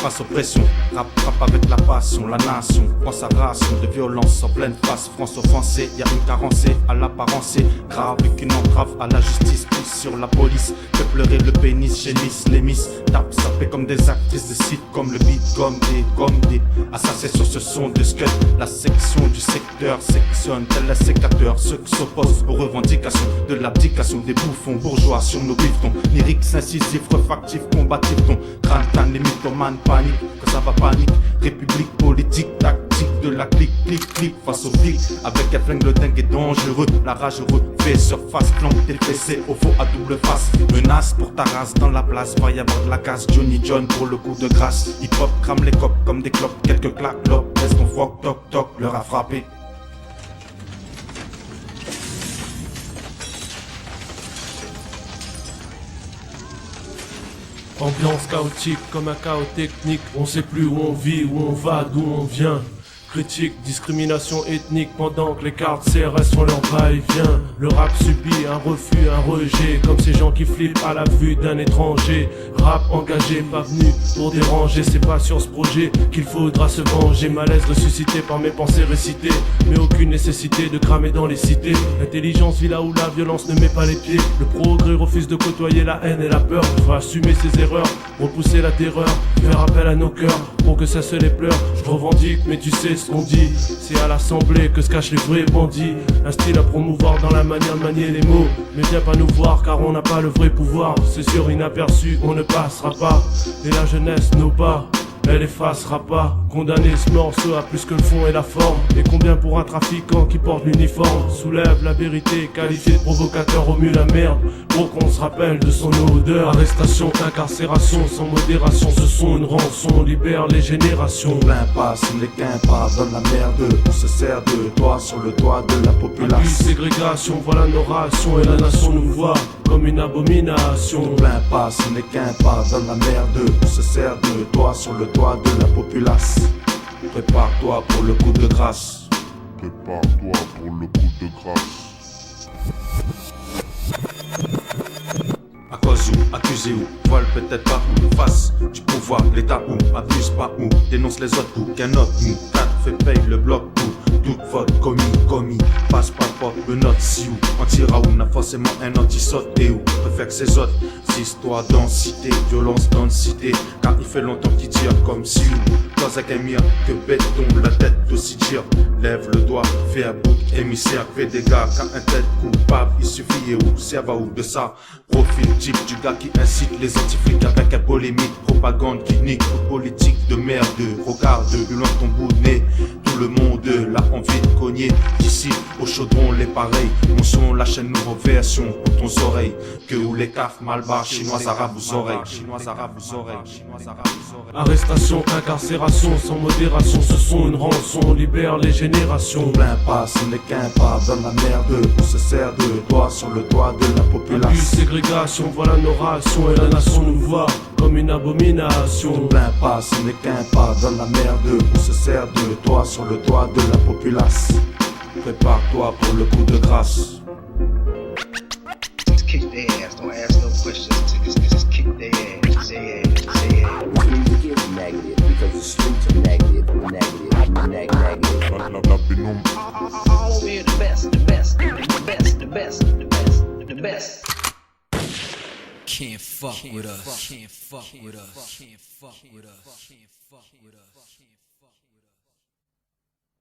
face aux pressions. Rap avec la passion, la nation prend sa ration de violence en pleine face. France offensée, y'a une carence à l'apparence grave qu'une entrave à la justice. Pousse sur la police, fait pleurer le pénis, gémisse les miss. Tape, sapé comme des actrices de site, comme le beat, comme des assassins sur ce son de scud. La section du secteur sectionne tel un sécateur ceux qui s'opposent aux revendications de l'abdication des bouffons bourgeois sur nos bifetons. Lyriques incisifs, refractifs, combatifs, ton crâne, les mythomanes panique, que ça va panique. République politique, tactique de la clique, clic face au flic. Avec un flingue, le dingue est dangereux. La rage refait surface, planque tes fessées au faux à double face. Menace pour ta race dans la place, va y avoir de la casse. Johnny John pour le coup de grâce. Hip hop crame les copes comme des clopes, quelques claques, lop. Laisse ton foc, toc toc, l'heure a frappé. Ambiance chaotique comme un chaos technique. On sait plus où on vit, où on va, d'où on vient. Critique, discrimination ethnique pendant que les cartes CRS font leur va-et-vient. Le rap subit un refus, un rejet, comme ces gens qui flippent à la vue d'un étranger. Rap engagé, pas venu pour déranger, c'est pas sur ce projet qu'il faudra se venger. Malaise ressuscité par mes pensées récitées, mais aucune nécessité de cramer dans les cités. L'intelligence vit là où la violence ne met pas les pieds. Le progrès refuse de côtoyer la haine et la peur. Il faut assumer ses erreurs, repousser la terreur, faire appel à nos cœurs pour que cessent les pleurs. Je revendique, mais tu sais ce qu'on dit, c'est à l'assemblée que se cachent les vrais bandits. Un style à promouvoir dans la manière de manier les mots, mais viens pas nous voir car on n'a pas le vrai pouvoir. C'est sûr inaperçu, on ne passera pas, et la jeunesse nos pas, elle effacera pas. Condamner ce morceau à plus que le fond et la forme. Et combien pour un trafiquant qui porte l'uniforme? Soulève la vérité, qualifié de provocateur, au mieux la merde, pour qu'on se rappelle de son odeur. Arrestation, incarcération, sans modération, ce sont une rançon, libère les générations. Plein passe, les quimpas dans la merde. On se sert de toi sur le toit de la population. Abus, ségrégation, voilà nos rations, et la nation nous voit comme une abomination. Plein passe, les quimpas dans la merde. On se sert de toi sur le toit de la populace. Prépare-toi pour le coup de grâce. Prépare-toi pour le coup de grâce. À cause ou, accusé ou, vole peut-être pas ou, face du pouvoir, l'état ou, abuse pas ou, dénonce les autres ou, qu'un autre ou, 4 fait paye le bloc ou, toute faute commis, passe pas le porte, le note si ou, anti-ra ou, n'a forcément un anti-saute et ou, préfère que ses autres, si histoire densité, violence densité, car il fait longtemps qu'il tire comme si ou, dans un mire, que béton, la tête aussi tire, lève le doigt, fait un bouc émissaire, fait des gars, car un tête coupable, il suffit et où, serva ou de ça, profil type du gars qui incite les anti-flics avec un polémique, propagande qui nique, politique de merde, regarde plus loin ton bout de nez, tout le monde l'a envie de cogner, d'ici au chaudron les pareils, mon son la chaîne nouveau version pour ton oreille, que où les cafes malbar, chinois arabes aux oreilles, Arrestation, incarcération, sans modération, ce sont une rançon, libère les générations. Plein passe, les quimpas dans la merde, on se sert de toi sur le toit de la population. Abus, ségrégation, voilà nos rations, et la nation nous voit comme une abomination. Plein passe, les quimpas dans la merde, on se sert de toi sur le toit de la populace. Prépare-toi pour le coup de grâce. Just kick their ass, don't ask no questions, just kick their ass, say ass. Music is negative because the streets are negative. La pénombre. All we're the best, the best, the best, the best, the best, the best. Can't fuck with us. Can't fuck with us. Can't fuck with us. Can't fuck with us.